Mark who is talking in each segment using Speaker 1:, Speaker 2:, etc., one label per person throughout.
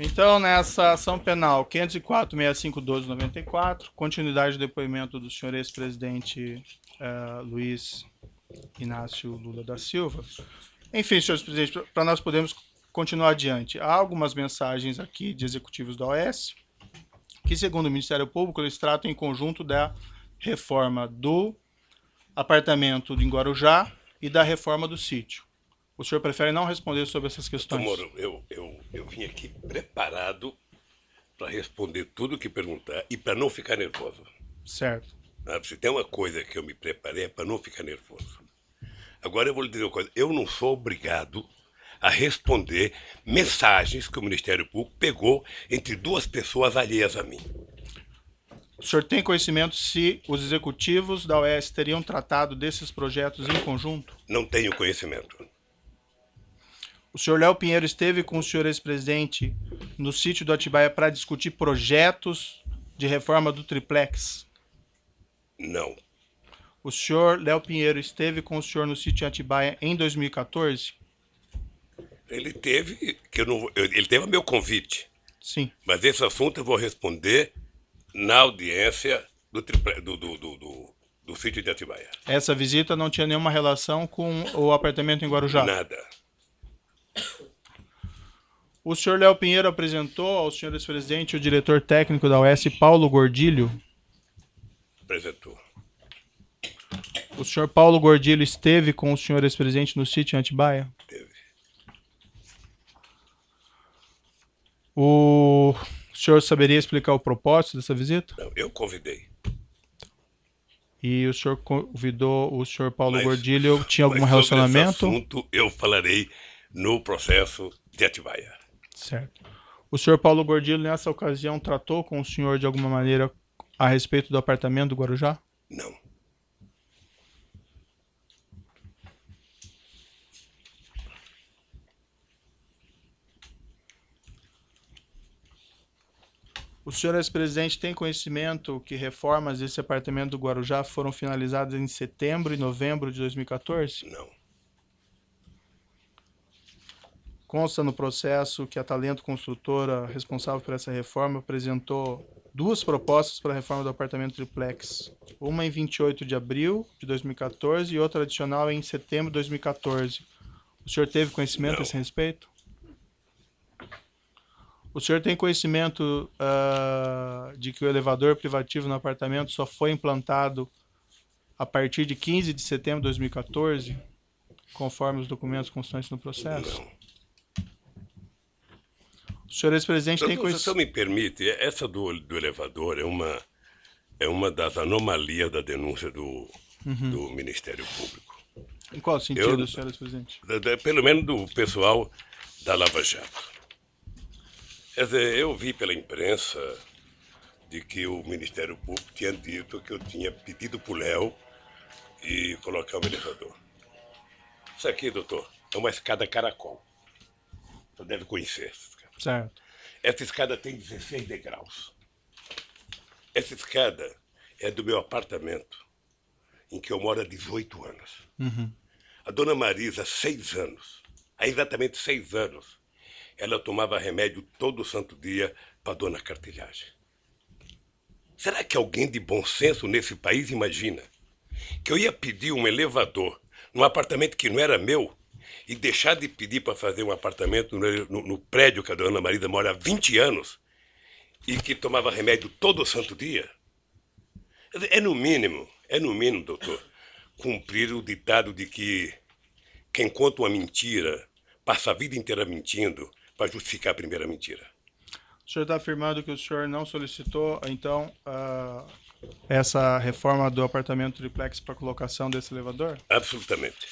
Speaker 1: Então, nessa ação penal 504.6512/94, continuidade do depoimento do senhor ex-presidente Luiz Inácio Lula da Silva. Enfim, senhores presidentes, para nós podermos continuar adiante, há algumas mensagens aqui de executivos da OAS que, segundo o Ministério Público, eles tratam em conjunto da reforma do apartamento de Guarujá e da reforma do sítio. O senhor prefere não responder sobre essas questões?
Speaker 2: Moro, eu vim aqui preparado para responder tudo que perguntar e para não ficar nervoso.
Speaker 1: Certo.
Speaker 2: Se tem uma coisa que eu me preparei é para não ficar nervoso. Agora eu vou lhe dizer uma coisa, eu não sou obrigado a responder mensagens que o Ministério Público pegou entre duas pessoas alheias a mim.
Speaker 1: O senhor tem conhecimento se os executivos da OAS teriam tratado desses projetos em conjunto?
Speaker 2: Não tenho conhecimento.
Speaker 1: O senhor Léo Pinheiro esteve com o senhor ex-presidente no sítio do Atibaia para discutir projetos de reforma do triplex?
Speaker 2: Não.
Speaker 1: O senhor Léo Pinheiro esteve com o senhor no sítio Atibaia em 2014?
Speaker 2: Ele teve a meu convite.
Speaker 1: Sim.
Speaker 2: Mas esse assunto eu vou responder na audiência do sítio de Atibaia.
Speaker 1: Essa visita não tinha nenhuma relação com o apartamento em Guarujá?
Speaker 2: Nada.
Speaker 1: O senhor Léo Pinheiro apresentou ao senhor ex-presidente o diretor técnico da OAS, Paulo Gordilho?
Speaker 2: Apresentou.
Speaker 1: O senhor Paulo Gordilho esteve com o senhor ex-presidente no sítio em Atibaia?
Speaker 2: Teve.
Speaker 1: O senhor saberia explicar o propósito dessa visita?
Speaker 2: Não, eu convidei.
Speaker 1: E o senhor convidou o senhor Paulo Gordilho, tinha algum
Speaker 2: sobre
Speaker 1: relacionamento?
Speaker 2: Esse assunto eu falarei no processo de Atibaia.
Speaker 1: Certo. O senhor Paulo Gordilho, nessa ocasião, tratou com o senhor de alguma maneira a respeito do apartamento do Guarujá?
Speaker 2: Não.
Speaker 1: O senhor ex-presidente tem conhecimento que reformas desse apartamento do Guarujá foram finalizadas em setembro e novembro de 2014?
Speaker 2: Não.
Speaker 1: Consta no processo que a Talento Construtora, responsável por essa reforma, apresentou duas propostas para a reforma do apartamento triplex. Uma em 28 de abril de 2014 e outra adicional em setembro de 2014. O senhor teve conhecimento a esse respeito? O senhor tem conhecimento de que o elevador privativo no apartamento só foi implantado a partir de 15 de setembro de 2014, conforme os documentos constantes no processo?
Speaker 2: Não.
Speaker 1: O senhor ex-presidente tem conhecimento...
Speaker 2: Se o senhor me permite, essa do elevador é uma das anomalias da denúncia do Ministério Público.
Speaker 1: Em qual sentido, senhor ex-presidente?
Speaker 2: Pelo menos do pessoal da Lava Jato. Quer dizer, eu vi pela imprensa de que o Ministério Público tinha dito que eu tinha pedido para o Léo e colocar um elevador. Isso aqui, doutor, é uma escada caracol. Você deve conhecer essa escada.
Speaker 1: Certo.
Speaker 2: Essa escada tem 16 degraus. Essa escada é do meu apartamento, em que eu moro há 18 anos. A dona Marisa, 6 anos, há exatamente 6 anos, ela tomava remédio todo santo dia para dona Cartilhagem. Será que alguém de bom senso nesse país imagina que eu ia pedir um elevador num apartamento que não era meu e deixar de pedir para fazer um apartamento no prédio que a dona Marisa mora há 20 anos e que tomava remédio todo santo dia? É no mínimo, doutor, cumprir o ditado de que quem conta uma mentira passa a vida inteira mentindo para justificar a primeira mentira.
Speaker 1: O senhor está afirmando que o senhor não solicitou, então, essa reforma do apartamento triplex para colocação desse elevador?
Speaker 2: Absolutamente.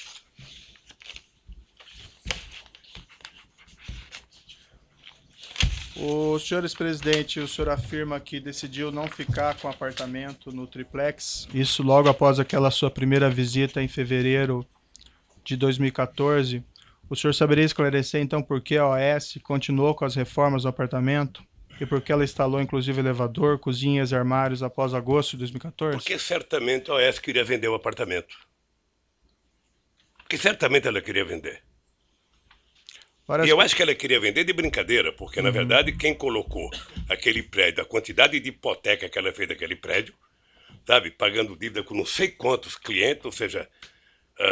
Speaker 1: O senhor ex-presidente, o senhor afirma que decidiu não ficar com o apartamento no triplex, isso logo após aquela sua primeira visita em fevereiro de 2014. O senhor saberia esclarecer, então, por que a OAS continuou com as reformas do apartamento e por que ela instalou, inclusive, elevador, cozinhas e armários após agosto de 2014?
Speaker 2: Porque certamente a OAS queria vender o apartamento. Porque certamente ela queria vender.
Speaker 1: várias...
Speaker 2: E eu acho que ela queria vender de brincadeira, porque, na verdade, quem colocou aquele prédio, a quantidade de hipoteca que ela fez daquele prédio, sabe, pagando dívida com não sei quantos clientes, ou seja,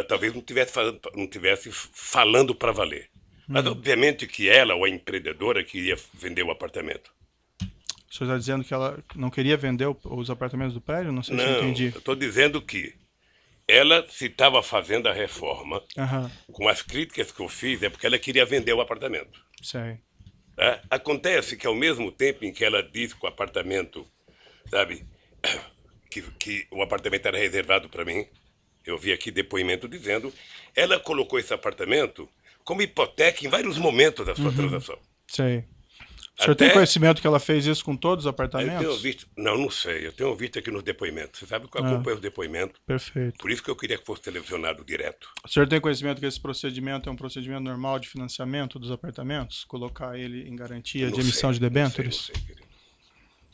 Speaker 2: talvez não tivesse falando para valer. Mas, obviamente, que ela, ou a empreendedora, queria vender o apartamento.
Speaker 1: O senhor está dizendo que ela não queria vender os apartamentos do prédio? Não sei se eu entendi.
Speaker 2: Eu estou dizendo que ela, se estava fazendo a reforma, com as críticas que eu fiz, é porque ela queria vender o apartamento.
Speaker 1: Sei.
Speaker 2: Acontece que, ao mesmo tempo em que ela disse que o apartamento, sabe, que o apartamento era reservado para mim, eu vi aqui depoimento dizendo, ela colocou esse apartamento como hipoteca em vários momentos da sua transação.
Speaker 1: Sei. O senhor tem conhecimento que ela fez isso com todos os apartamentos?
Speaker 2: Eu tenho visto, não sei, eu tenho visto aqui nos depoimentos. Você sabe que eu acompanho os depoimentos.
Speaker 1: Perfeito.
Speaker 2: Por isso que eu queria que fosse televisionado direto.
Speaker 1: O senhor tem conhecimento que esse procedimento é um procedimento normal de financiamento dos apartamentos? Colocar ele em garantia de emissão de debêntures?
Speaker 2: Não sei, querido.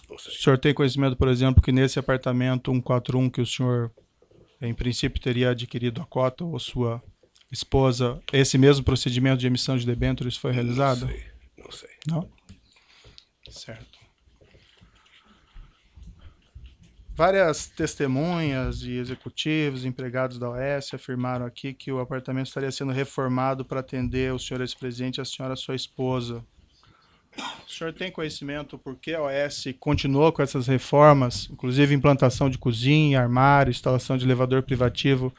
Speaker 2: Não sei.
Speaker 1: O senhor tem conhecimento, por exemplo, que nesse apartamento 141 que o senhor, em princípio, teria adquirido a cota ou sua esposa, esse mesmo procedimento de emissão de debêntures foi realizado?
Speaker 2: Não sei.
Speaker 1: Não? Certo. Várias testemunhas e executivos, empregados da OAS afirmaram aqui que o apartamento estaria sendo reformado para atender o senhor ex-presidente e a senhora sua esposa. O senhor tem conhecimento por que a OAS continuou com essas reformas, inclusive implantação de cozinha, armário, instalação de elevador privativo,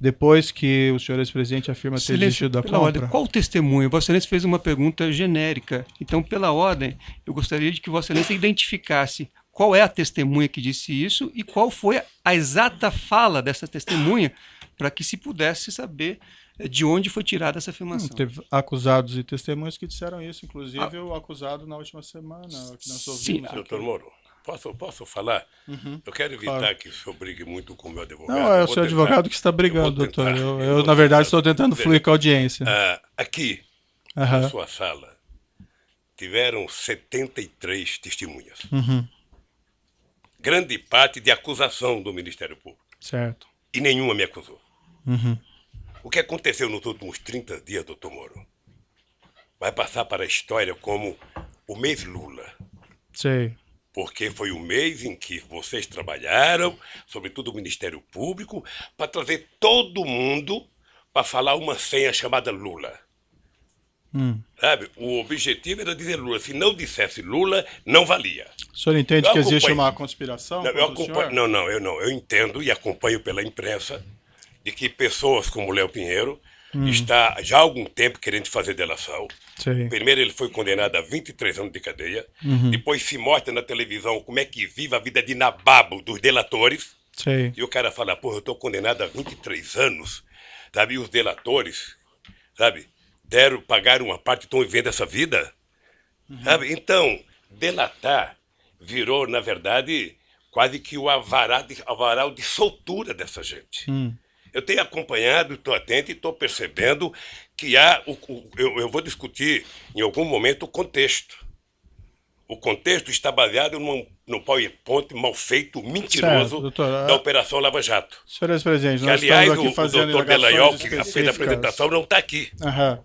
Speaker 1: depois que o senhor ex-presidente afirma ter desistido da compra?
Speaker 3: Ordem, qual o testemunho? Vossa Excelência fez uma pergunta genérica. Então, pela ordem, eu gostaria de que Vossa Excelência identificasse qual é a testemunha que disse isso e qual foi a exata fala dessa testemunha, para que se pudesse saber de onde foi tirada essa afirmação.
Speaker 1: Teve acusados e testemunhas que disseram isso, inclusive o acusado na última semana, que nós ouvimos.
Speaker 2: Sim, doutor Moro, posso falar? Eu quero evitar que o senhor brigue muito com o meu advogado.
Speaker 1: Não, é o seu advogado que está brigando, doutor. Eu na verdade, estou tentando fluir com a audiência.
Speaker 2: Aqui, na sua sala, tiveram 73 testemunhas. Grande parte de acusação do Ministério Público.
Speaker 1: Certo.
Speaker 2: E nenhuma me acusou. O que aconteceu nos últimos 30 dias, doutor Moro, vai passar para a história como o mês Lula.
Speaker 1: Sei.
Speaker 2: Porque foi o mês em que vocês trabalharam, sobretudo o Ministério Público, para trazer todo mundo para falar uma senha chamada Lula. Sabe? O objetivo era dizer Lula. Se não dissesse Lula, não valia.
Speaker 1: O senhor entende que existe uma conspiração?
Speaker 2: Eu entendo e acompanho pela imprensa de que pessoas como Léo Pinheiro está já há algum tempo querendo fazer delação.
Speaker 1: Sim.
Speaker 2: Primeiro ele foi condenado a 23 anos de cadeia. Depois se mostra na televisão como é que vive a vida de nababo dos delatores.
Speaker 1: Sim.
Speaker 2: E o cara fala, eu estou condenado a 23 anos. Sabe? E os delatores, sabe, pagaram uma parte e estão vivendo essa vida. Sabe? Então, delatar virou, na verdade, quase que o avaral de soltura dessa gente. Eu tenho acompanhado, estou atento e estou percebendo que eu vou discutir em algum momento o contexto. O contexto está baseado no PowerPoint mal feito, mentiroso, certo, doutor, da Operação Lava Jato.
Speaker 1: Senhor ex-presidente,
Speaker 2: nós aliás, estamos aqui fazendo o doutor Delaiol, que fez a apresentação, não está aqui.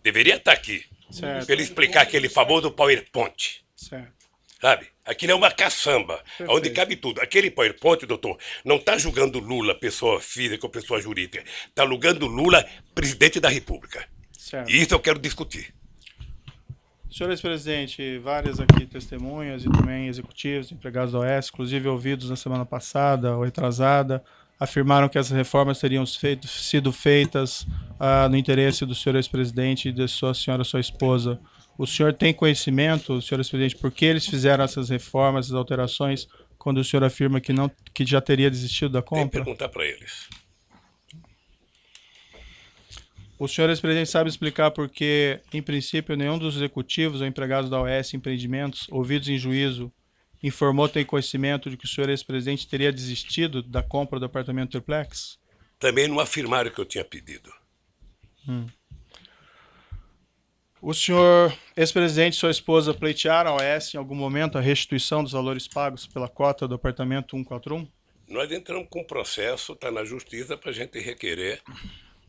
Speaker 2: Deveria estar aqui. Para ele explicar aquele famoso PowerPoint.
Speaker 1: Certo.
Speaker 2: Sabe? Aqui não é uma caçamba, onde cabe tudo. Aquele PowerPoint, doutor, não está julgando Lula, pessoa física ou pessoa jurídica. Está julgando Lula, presidente da República.
Speaker 1: Certo.
Speaker 2: E isso eu quero discutir.
Speaker 1: Senhor ex-presidente, várias aqui testemunhas e também executivos, empregados da OAS, inclusive ouvidos na semana passada ou retrasada, afirmaram que essas reformas teriam sido feitas no interesse do senhor ex-presidente e da sua esposa. O senhor tem conhecimento, senhor ex-presidente, por que eles fizeram essas reformas, essas alterações, quando o senhor afirma que já teria desistido da compra?
Speaker 2: Tem que perguntar para eles.
Speaker 1: O senhor ex-presidente sabe explicar por que, em princípio, nenhum dos executivos ou empregados da OAS Empreendimentos, ouvidos em juízo, informou ter conhecimento de que o senhor ex-presidente teria desistido da compra do apartamento triplex?
Speaker 2: Também não afirmaram que eu tinha pedido.
Speaker 1: O senhor ex-presidente e sua esposa pleitearam a OAS em algum momento a restituição dos valores pagos pela cota do apartamento 141?
Speaker 2: Nós entramos com um processo, está na justiça, para a gente requerer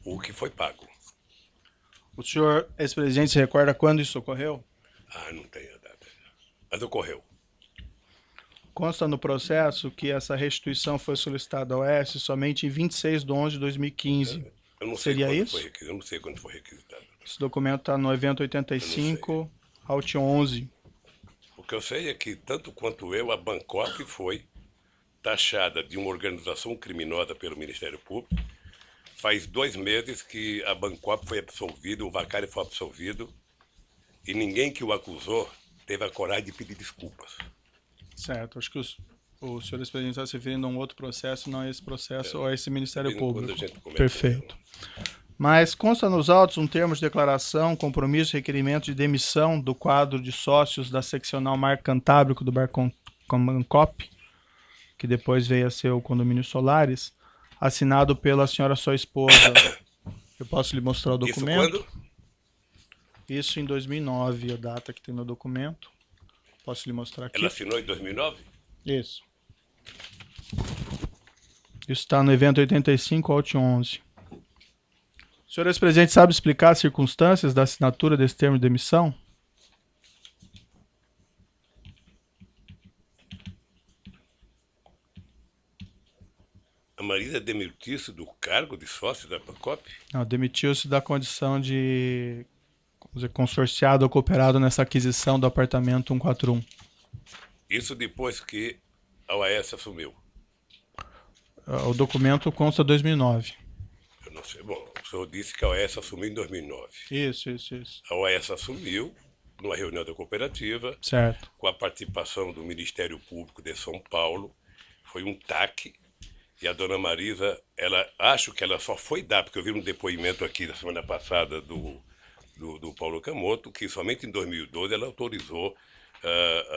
Speaker 2: o que foi pago.
Speaker 1: O senhor, ex-presidente, se recorda quando isso ocorreu?
Speaker 2: Ah, não tenho a data. Mas ocorreu.
Speaker 1: Consta no processo que essa restituição foi solicitada ao OAS somente em 26 de 11 de 2015.
Speaker 2: Eu não sei
Speaker 1: Seria
Speaker 2: quando
Speaker 1: isso?
Speaker 2: foi requisitado. Eu não sei quando foi requisitado.
Speaker 1: Esse documento está no evento 85, Alt 11.
Speaker 2: O que eu sei é que, tanto quanto eu, a Bancop foi taxada de uma organização criminosa pelo Ministério Público. Faz 2 meses que a Bancop foi absolvida, o Vacari foi absolvido, e ninguém que o acusou teve a coragem de pedir desculpas.
Speaker 1: Certo, acho que o senhor ex-presidente está se referindo a um outro processo, não a esse processo ou a esse Ministério
Speaker 2: Quando
Speaker 1: Público.
Speaker 2: a gente comenta
Speaker 1: Perfeito. Mas consta nos autos um termo de declaração, compromisso e requerimento de demissão do quadro de sócios da seccional Mar Cantábrico do Bancop, que depois veio a ser o Condomínio Solares, assinado pela senhora sua esposa. Eu posso lhe mostrar o documento?
Speaker 2: Isso quando?
Speaker 1: Isso em 2009, a data que tem no documento. Posso lhe mostrar aqui?
Speaker 2: Ela assinou em 2009?
Speaker 1: Isso. Isso está no evento 85, Alt 11. O senhor ex-presidente sabe explicar as circunstâncias da assinatura desse termo de demissão?
Speaker 2: A Marisa demitiu-se do cargo de sócio da Bancop?
Speaker 1: Não, demitiu-se da condição de, vamos dizer, consorciado ou cooperado nessa aquisição do apartamento 141.
Speaker 2: Isso depois que a OAS assumiu.
Speaker 1: O documento consta 2009.
Speaker 2: Eu não sei. Bom, o senhor disse que a OAS assumiu em 2009.
Speaker 1: Isso.
Speaker 2: A OAS assumiu numa reunião da cooperativa,
Speaker 1: Certo.
Speaker 2: com a participação do Ministério Público de São Paulo. Foi um TAC. E a dona Marisa, acho que ela só foi dar, porque eu vi um depoimento aqui da semana passada do Paulo Camoto, que somente em 2012 ela autorizou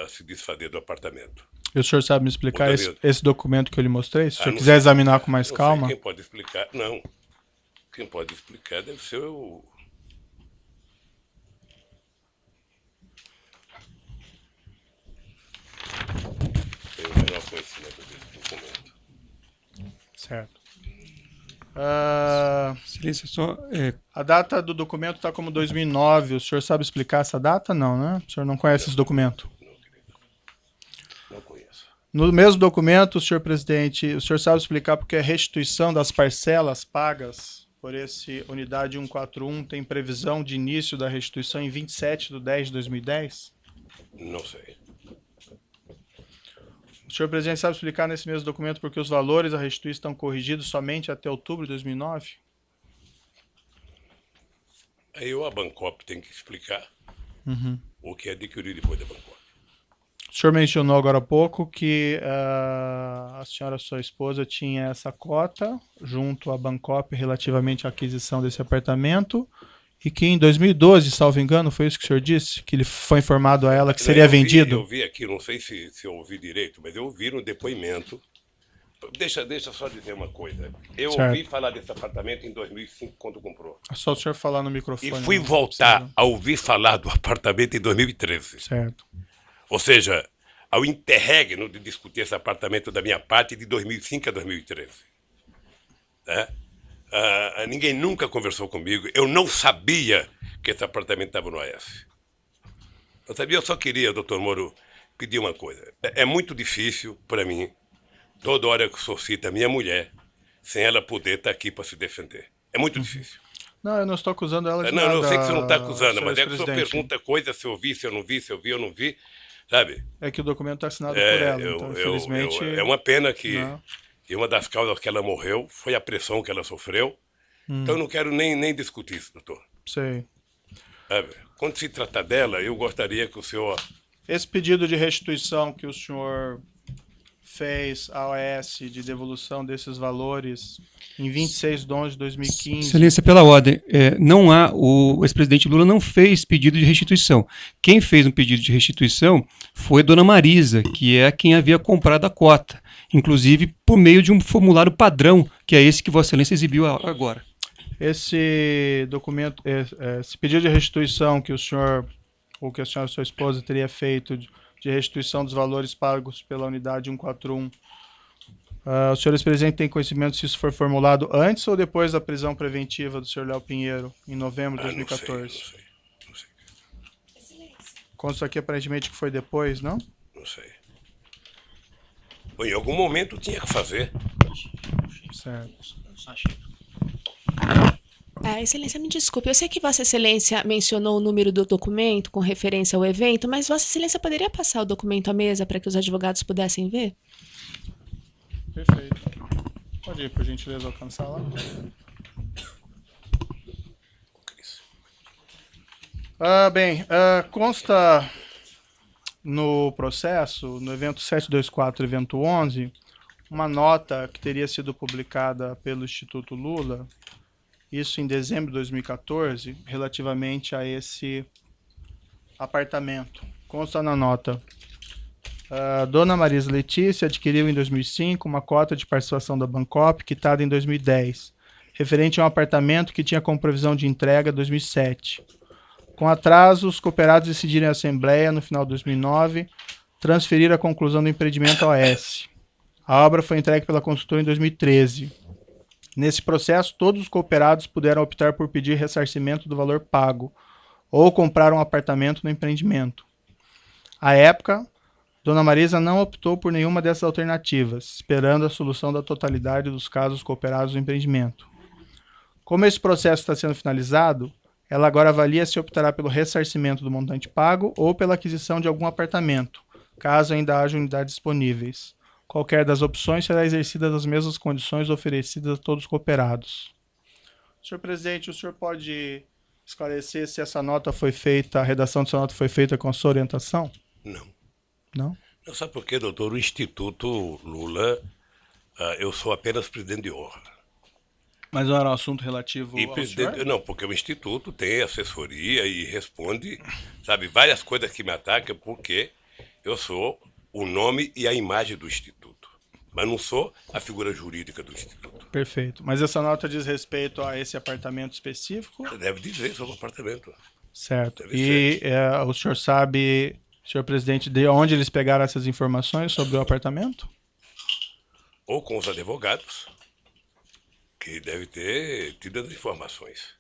Speaker 2: a se desfazer do apartamento.
Speaker 1: E o senhor sabe me explicar esse documento que eu lhe mostrei? Se o senhor
Speaker 2: não
Speaker 1: quiser
Speaker 2: sei.
Speaker 1: examinar com mais
Speaker 2: Não
Speaker 1: calma.
Speaker 2: sei quem pode explicar. Não. Quem pode explicar deve ser o... Tenho o menor conhecimento desse documento.
Speaker 1: Certo.
Speaker 3: Excelência, só
Speaker 1: A data do documento está como 2009. O senhor sabe explicar essa data? Não, né? O senhor não conhece esse documento?
Speaker 2: Não, querido. Não conheço.
Speaker 1: No mesmo documento, senhor presidente, o senhor sabe explicar porque a restituição das parcelas pagas por esse unidade 141 tem previsão de início da restituição em 27/10/2010?
Speaker 2: Não sei.
Speaker 1: O senhor presidente sabe explicar nesse mesmo documento porque os valores a restituir estão corrigidos somente até outubro de 2009?
Speaker 2: Aí a Bancop tem que explicar o que adquiriu depois da Bancop.
Speaker 1: O senhor mencionou agora há pouco que a senhora, sua esposa, tinha essa cota junto à Bancop relativamente à aquisição desse apartamento e que em 2012, salvo engano, foi isso que o senhor disse? Que ele foi informado a ela que seria vendido?
Speaker 2: Eu vi aqui, não sei se eu ouvi direito, mas eu ouvi no depoimento. Deixa só dizer uma coisa. Eu
Speaker 1: Certo.
Speaker 2: ouvi falar desse apartamento em 2005, quando comprou.
Speaker 1: É só o senhor falar no
Speaker 2: E
Speaker 1: microfone.
Speaker 2: fui
Speaker 1: não
Speaker 2: voltar
Speaker 1: precisa.
Speaker 2: a ouvir falar do apartamento em 2013.
Speaker 1: Certo.
Speaker 2: Ou seja, ao interregno de discutir esse apartamento da minha parte de 2005 a 2013. Né? Ninguém nunca conversou comigo. Eu não sabia que esse apartamento estava no AS. Eu sabia, eu só queria, doutor Moro, pedir uma coisa. É muito difícil para mim, toda hora que o senhor cita a minha mulher, sem ela poder estar aqui para se defender. É muito difícil.
Speaker 1: Não, eu não estou acusando ela de
Speaker 2: Não,
Speaker 1: nada.
Speaker 2: eu sei que você não está acusando,
Speaker 1: senhor
Speaker 2: mas é que o senhor
Speaker 1: ex-presidente.
Speaker 2: pergunta coisa, se eu vi, se eu não vi, se eu vi, eu não vi, sabe?
Speaker 1: É que o documento está assinado por ela, então infelizmente...
Speaker 2: é uma pena que
Speaker 1: Não.
Speaker 2: e uma das causas que ela morreu foi a pressão que ela sofreu. Então eu não quero nem discutir isso, doutor.
Speaker 1: Sei.
Speaker 2: Sabe? Quando se trata dela, eu gostaria que o senhor...
Speaker 1: Esse pedido de restituição que o senhor fez à OAS de devolução desses valores em 26 de 11 de 2015...
Speaker 3: Excelência, pela ordem, não há, o ex-presidente Lula não fez pedido de restituição. Quem fez um pedido de restituição foi a dona Marisa, que é quem havia comprado a cota, inclusive por meio de um formulário padrão, que é esse que Vossa Excelência exibiu agora.
Speaker 1: Esse documento, esse pedido de restituição que o senhor, ou que a senhora e sua esposa teria feito de restituição dos valores pagos pela unidade 141, O senhor ex-presidente tem conhecimento se isso foi formulado antes ou depois da prisão preventiva do senhor Léo Pinheiro, em novembro de 2014?
Speaker 2: Não sei.
Speaker 1: Consta aqui aparentemente que foi depois, não?
Speaker 2: Não sei. Bom, em algum momento tinha que fazer.
Speaker 1: Certo.
Speaker 4: Excelência, me desculpe, eu sei que Vossa Excelência mencionou o número do documento com referência ao evento, mas Vossa Excelência poderia passar o documento à mesa para que os advogados pudessem ver?
Speaker 1: Perfeito. Pode ir, por gentileza, alcançar lá. Consta no processo, no evento 724, evento 11, uma nota que teria sido publicada pelo Instituto Lula, isso em dezembro de 2014, relativamente a esse apartamento. Consta na nota: Dona Marisa Letícia adquiriu em 2005 uma cota de participação da Bancop, quitada em 2010, referente a um apartamento que tinha como previsão de entrega 2007. Com atraso, os cooperados decidiram em assembleia, no final de 2009, transferir a conclusão do empreendimento ao OAS. A obra foi entregue pela consultora em 2013. Nesse processo, todos os cooperados puderam optar por pedir ressarcimento do valor pago ou comprar um apartamento no empreendimento. À época, Dona Marisa não optou por nenhuma dessas alternativas, esperando a solução da totalidade dos casos cooperados no empreendimento. Como esse processo está sendo finalizado, ela agora avalia se optará pelo ressarcimento do montante pago ou pela aquisição de algum apartamento, caso ainda haja unidades disponíveis. Qualquer das opções será exercida nas mesmas condições oferecidas a todos os cooperados. Senhor presidente, o senhor pode esclarecer se essa nota foi feita, a redação dessa nota foi feita com a sua orientação?
Speaker 2: Não.
Speaker 1: Não?
Speaker 2: Não sabe por quê, doutor? O Instituto Lula, eu sou apenas presidente de honra.
Speaker 1: Mas não era um assunto relativo
Speaker 2: E
Speaker 1: ao
Speaker 2: presidente,
Speaker 1: senhor?
Speaker 2: não, porque o Instituto tem assessoria e responde, sabe, várias coisas que me atacam, porque eu sou o nome e a imagem do Instituto, mas não sou a figura jurídica do Instituto.
Speaker 1: Perfeito. Mas essa nota diz respeito a esse apartamento específico?
Speaker 2: Você deve dizer sobre o apartamento.
Speaker 1: Certo.
Speaker 2: Deve
Speaker 1: E o senhor sabe, senhor presidente, de onde eles pegaram essas informações sobre o apartamento?
Speaker 2: Ou com os advogados, que deve ter tido as informações.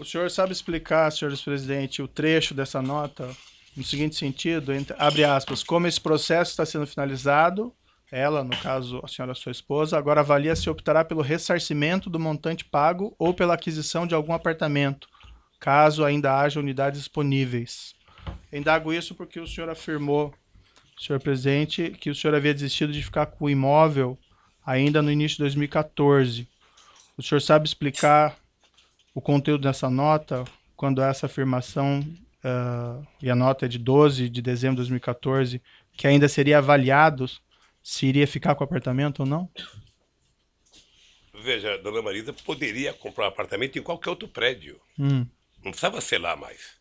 Speaker 1: O senhor sabe explicar, senhor presidente, o trecho dessa nota no seguinte sentido, abre aspas, como esse processo está sendo finalizado, ela, no caso, a senhora sua esposa, agora avalia se optará pelo ressarcimento do montante pago ou pela aquisição de algum apartamento, caso ainda haja unidades disponíveis. Indago isso porque o senhor afirmou, senhor presidente, que o senhor havia desistido de ficar com o imóvel ainda no início de 2014. O senhor sabe explicar o conteúdo dessa nota, quando essa afirmação, e a nota é de 12 de dezembro de 2014, que ainda seria avaliado se iria ficar com o apartamento ou não?
Speaker 2: Veja, dona Marisa poderia comprar um apartamento em qualquer outro prédio. Não precisava ser lá mais.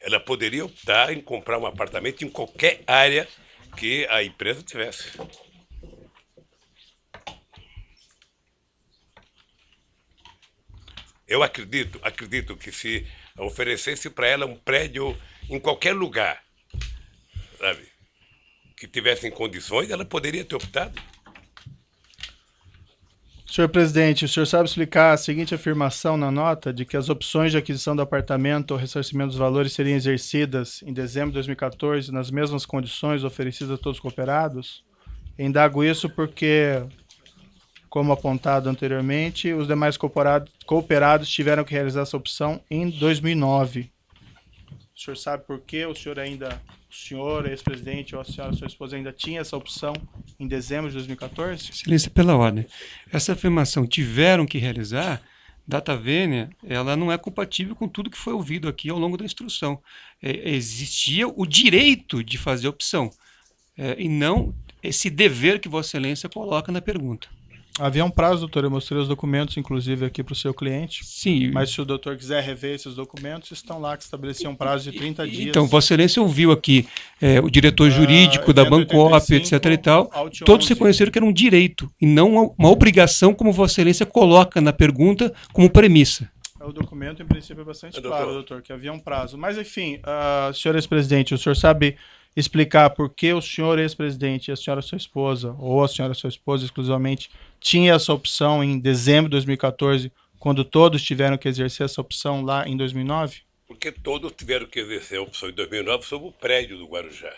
Speaker 2: Ela poderia optar em comprar um apartamento em qualquer área que a empresa tivesse. Eu acredito que se oferecesse para ela um prédio em qualquer lugar, sabe, que tivesse em condições, ela poderia ter optado.
Speaker 1: Senhor presidente, o senhor sabe explicar a seguinte afirmação na nota de que as opções de aquisição do apartamento ou ressarcimento dos valores seriam exercidas em dezembro de 2014 nas mesmas condições oferecidas a todos os cooperados? Indago isso porque, como apontado anteriormente, os demais cooperados tiveram que realizar essa opção em 2009. O senhor sabe por que o senhor, ex-presidente, ou a senhora, sua esposa, ainda tinha essa opção em dezembro de 2014?
Speaker 3: Excelência, pela ordem. Essa afirmação, tiveram que realizar, data vênia, ela não é compatível com tudo que foi ouvido aqui ao longo da instrução. Existia o direito de fazer opção, e não esse dever que Vossa Excelência coloca na pergunta.
Speaker 1: Havia um prazo, doutor, eu mostrei os documentos, inclusive, aqui para o seu cliente.
Speaker 3: Sim.
Speaker 1: Mas se o doutor quiser rever esses documentos, estão lá, que estabelecia um prazo de 30 dias.
Speaker 3: Então, Vossa Excelência ouviu aqui o diretor jurídico da Bancop, etc. e tal. Todos reconheceram que era um direito e não uma obrigação, como Vossa Excelência coloca na pergunta como premissa.
Speaker 1: O documento, em princípio, é bastante claro, doutor, que havia um prazo. Mas, enfim, senhor ex-presidente, o senhor sabe explicar por que o senhor ex-presidente e a senhora sua esposa, ou a senhora sua esposa exclusivamente, tinha essa opção em dezembro de 2014, quando todos tiveram que exercer essa opção lá em 2009?
Speaker 2: Porque todos tiveram que exercer a opção em 2009 sobre o prédio do Guarujá.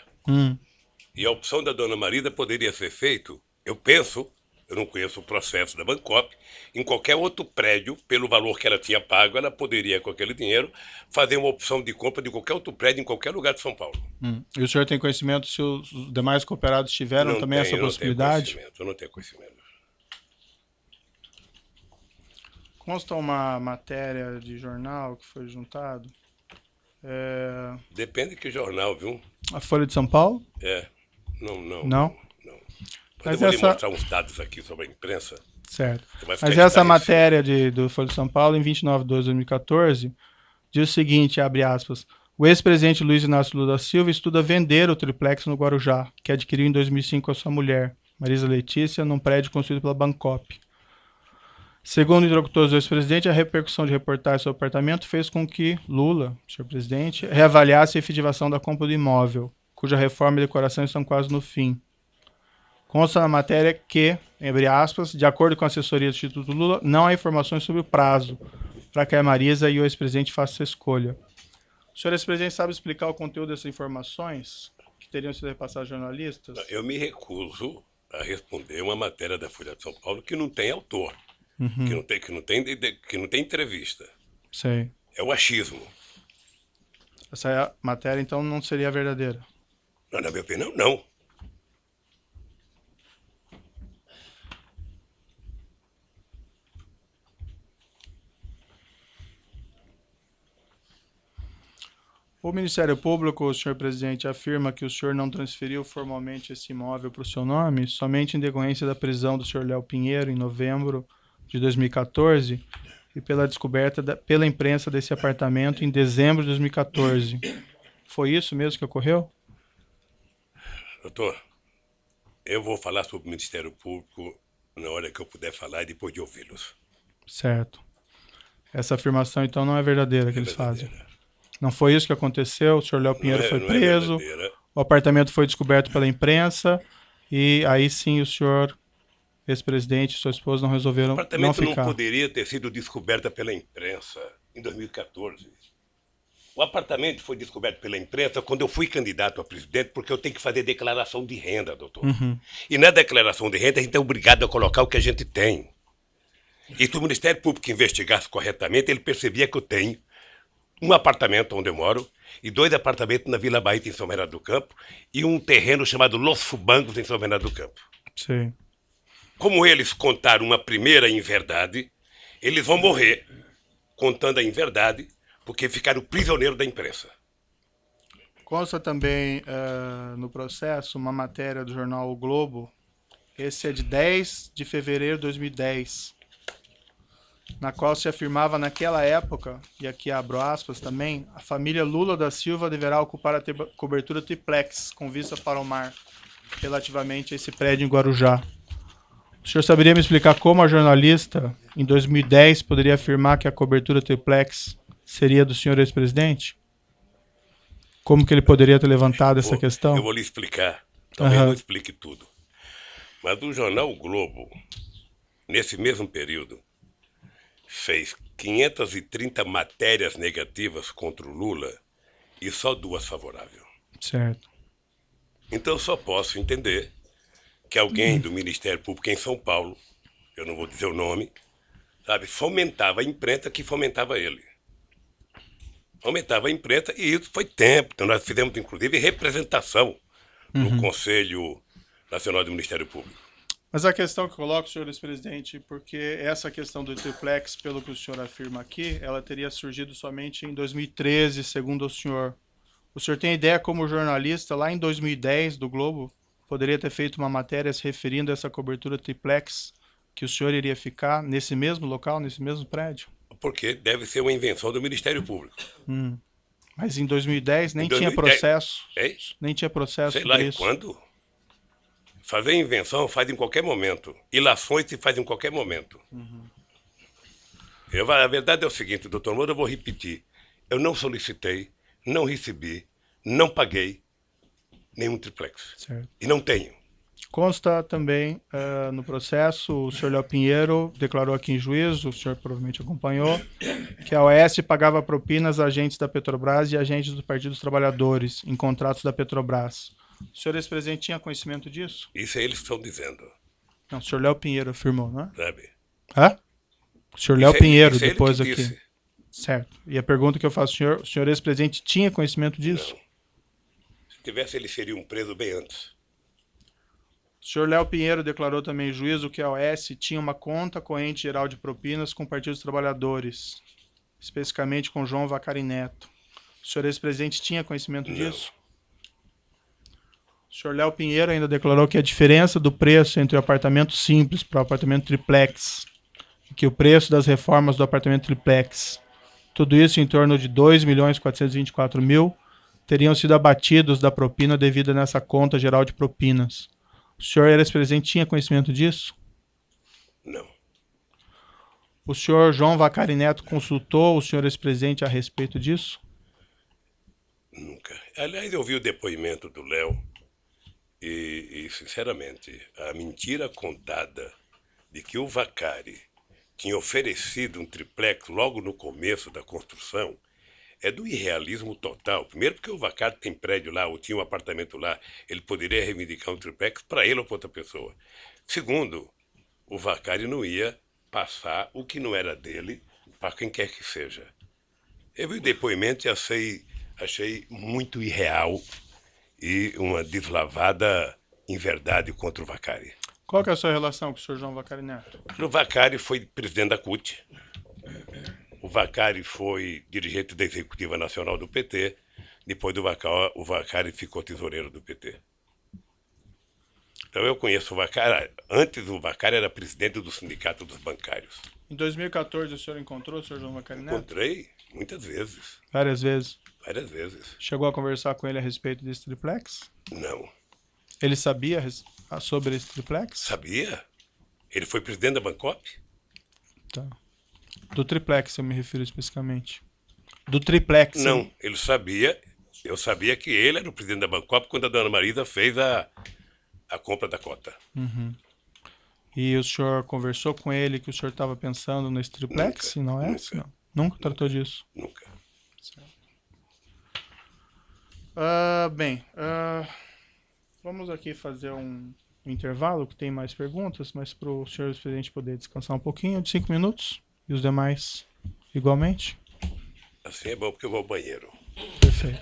Speaker 2: E a opção da dona Marisa poderia ser feita, eu penso, eu não conheço o processo da Bancop, em qualquer outro prédio, pelo valor que ela tinha pago, ela poderia, com aquele dinheiro, fazer uma opção de compra de qualquer outro prédio em qualquer lugar de São Paulo.
Speaker 1: E o senhor tem conhecimento se os demais cooperados tiveram
Speaker 2: Não
Speaker 1: também
Speaker 2: tenho,
Speaker 1: essa possibilidade?
Speaker 2: Eu não tenho conhecimento.
Speaker 1: Consta uma matéria de jornal que foi juntado.
Speaker 2: Depende de que jornal, viu?
Speaker 1: A Folha de São Paulo?
Speaker 2: Não.
Speaker 1: Não?
Speaker 2: Mas
Speaker 1: Mas
Speaker 2: eu vou lhe
Speaker 1: essa-
Speaker 2: mostrar uns dados aqui sobre a imprensa.
Speaker 1: Certo.
Speaker 2: Você vai ficar
Speaker 1: Mas essa
Speaker 2: esclarecido.
Speaker 1: matéria do Folha de São Paulo, em 29 de 12 de 2014, diz o seguinte, abre aspas, o ex-presidente Luiz Inácio Lula da Silva estuda vender o triplex no Guarujá, que adquiriu em 2005 com a sua mulher, Marisa Letícia, num prédio construído pela Bancop. Segundo interlocutores do ex-presidente, a repercussão de reportagens sobre o apartamento fez com que Lula, senhor presidente, reavaliasse a efetivação da compra do imóvel, cuja reforma e decoração estão quase no fim. Consta na matéria que, abre aspas, de acordo com a assessoria do Instituto Lula, não há informações sobre o prazo para que a Marisa e o ex-presidente façam essa escolha. O senhor ex-presidente sabe explicar o conteúdo dessas informações que teriam sido repassadas aos jornalistas?
Speaker 2: Eu me recuso a responder uma matéria da Folha de São Paulo que não tem autor, que não tem entrevista.
Speaker 1: Sei.
Speaker 2: É o achismo.
Speaker 1: Essa matéria, então, não seria verdadeira?
Speaker 2: Não, na minha opinião, não.
Speaker 1: O Ministério Público, senhor presidente, afirma que o senhor não transferiu formalmente esse imóvel para o seu nome, somente em decorrência da prisão do senhor Léo Pinheiro, em novembro de 2014, e pela descoberta pela imprensa desse apartamento em dezembro de 2014. Foi isso mesmo que ocorreu?
Speaker 2: Doutor, eu vou falar sobre o Ministério Público na hora que eu puder falar e depois de ouvi-los.
Speaker 1: Certo. Essa afirmação, então, não é verdadeira que eles fazem.
Speaker 2: verdadeira.
Speaker 1: Não foi isso que aconteceu? O senhor Léo Pinheiro foi
Speaker 2: não
Speaker 1: preso,
Speaker 2: verdadeira.
Speaker 1: o apartamento foi descoberto pela imprensa, e aí sim o senhor, ex-presidente e sua esposa, não
Speaker 2: O
Speaker 1: resolveram não
Speaker 2: apartamento não
Speaker 1: ficar.
Speaker 2: poderia ter sido descoberto pela imprensa em 2014. O apartamento foi descoberto pela imprensa quando eu fui candidato a presidente, porque eu tenho que fazer declaração de renda, doutor. E na declaração de renda a gente é obrigado a colocar o que a gente tem. E se o Ministério Público investigasse corretamente, ele percebia que eu tenho um apartamento onde eu moro e 2 apartamentos na Vila Bahia, em São Bernardo do Campo, e um terreno chamado Los Fubangos, em São Bernardo do Campo.
Speaker 1: Sim.
Speaker 2: Como eles contaram uma primeira inverdade, eles vão morrer contando a inverdade, porque ficaram prisioneiros da imprensa.
Speaker 1: Consta também no processo uma matéria do jornal O Globo, esse é de 10 de fevereiro de 2010, na qual se afirmava naquela época, e aqui abro aspas também, a família Lula da Silva deverá ocupar a cobertura triplex com vista para o mar, relativamente a esse prédio em Guarujá. O senhor saberia me explicar como a jornalista, em 2010, poderia afirmar que a cobertura triplex seria do senhor ex-presidente? Como que ele poderia ter levantado essa questão?
Speaker 2: Eu vou lhe explicar. Talvez
Speaker 1: Aham.
Speaker 2: não explique tudo. Mas o jornal o Globo, nesse mesmo período, fez 530 matérias negativas contra o Lula e só 2 favoráveis.
Speaker 1: Certo.
Speaker 2: Então eu só posso entender que alguém do Ministério Público em São Paulo, eu não vou dizer o nome, sabe, fomentava a imprensa que fomentava ele. Fomentava a imprensa e isso foi tempo. Então nós fizemos, inclusive, representação no Conselho Nacional do Ministério Público.
Speaker 1: Mas a questão que eu coloco, senhor ex-presidente, porque essa questão do triplex, pelo que o senhor afirma aqui, ela teria surgido somente em 2013, segundo o senhor. O senhor tem ideia como jornalista, lá em 2010, do Globo, poderia ter feito uma matéria se referindo a essa cobertura triplex, que o senhor iria ficar nesse mesmo local, nesse mesmo prédio?
Speaker 2: Porque deve ser uma invenção do Ministério Público.
Speaker 1: Mas em 2010 nem
Speaker 2: Em
Speaker 1: tinha
Speaker 2: 2010,
Speaker 1: processo,
Speaker 2: Hein?
Speaker 1: nem tinha processo
Speaker 2: Sei lá
Speaker 1: sobre
Speaker 2: em
Speaker 1: isso.
Speaker 2: quando. Fazer invenção faz em qualquer momento. Ilações se faz em qualquer momento. A verdade é o seguinte, doutor Moura, eu vou repetir. Eu não solicitei, não recebi, não paguei nenhum triplex.
Speaker 1: Certo.
Speaker 2: E não tenho.
Speaker 1: Consta também no processo, o senhor Léo Pinheiro declarou aqui em juízo, o senhor provavelmente acompanhou, que a OAS pagava propinas a agentes da Petrobras e agentes do Partido dos Trabalhadores em contratos da Petrobras. O senhor ex-presidente tinha conhecimento disso?
Speaker 2: Isso eles estão dizendo,
Speaker 1: Não, o senhor Léo Pinheiro afirmou, não é?
Speaker 2: sabe?
Speaker 1: Hã? O senhor Léo
Speaker 2: Isso
Speaker 1: Pinheiro,
Speaker 2: isso ele
Speaker 1: depois
Speaker 2: que
Speaker 1: aqui.
Speaker 2: disse.
Speaker 1: Certo. E a pergunta que eu faço ao senhor, o senhor ex-presidente tinha conhecimento disso?
Speaker 2: Não. Se tivesse, eles seriam presos bem antes.
Speaker 1: O senhor Léo Pinheiro declarou também em juízo que a OAS tinha uma conta corrente geral de propinas com o Partido dos Trabalhadores, especificamente com João Vacari Neto. O senhor ex-presidente tinha conhecimento
Speaker 2: Não.
Speaker 1: disso? O senhor Léo Pinheiro ainda declarou que a diferença do preço entre o apartamento simples para o apartamento triplex, e que o preço das reformas do apartamento triplex, tudo isso em torno de 2.424.000, teriam sido abatidos da propina devida nessa conta geral de propinas. O senhor ex-presidente tinha conhecimento disso?
Speaker 2: Não.
Speaker 1: O senhor João Vacari Neto consultou o senhor ex-presidente a respeito disso?
Speaker 2: Nunca. Aliás, eu vi o depoimento do Léo e, sinceramente, a mentira contada de que o Vacari tinha oferecido um triplex logo no começo da construção é do irrealismo total. Primeiro porque o Vacari tem prédio lá, ou tinha um apartamento lá, ele poderia reivindicar um triplex para ele ou para outra pessoa. Segundo, o Vacari não ia passar o que não era dele para quem quer que seja. Eu vi o depoimento e achei muito irreal e uma deslavada inverdade contra o Vacari.
Speaker 1: Qual que é a sua relação com o senhor João Vacari Neto?
Speaker 2: O Vacari foi presidente da CUT. O Vacari foi dirigente da Executiva Nacional do PT. Depois do Vacari, o Vacari ficou tesoureiro do PT. Então eu conheço o Vacari. Antes o Vacari era presidente do Sindicato dos Bancários.
Speaker 1: Em 2014 o senhor encontrou o senhor João Vacari Neto?
Speaker 2: Encontrei muitas vezes.
Speaker 1: Várias vezes.
Speaker 2: Várias vezes.
Speaker 1: Chegou a conversar com ele a respeito desse triplex?
Speaker 2: Não.
Speaker 1: Ele sabia sobre esse triplex?
Speaker 2: Sabia? Ele foi presidente da Bancop?
Speaker 1: Tá. Do triplex eu me refiro especificamente. Do triplex.
Speaker 2: Não, ele sabia. Eu sabia que ele era o presidente da Bancop quando a dona Marisa fez a compra da cota.
Speaker 1: E o senhor conversou com ele que o senhor estava pensando nesse triplex?
Speaker 2: Nunca,
Speaker 1: Não é?
Speaker 2: nunca.
Speaker 1: Não. Nunca tratou disso.
Speaker 2: Nunca.
Speaker 1: Vamos aqui fazer um intervalo, que tem mais perguntas, mas para o senhor presidente poder descansar um pouquinho, de 5 minutos, e os demais igualmente.
Speaker 2: Assim é bom porque eu vou ao banheiro.
Speaker 1: Perfeito.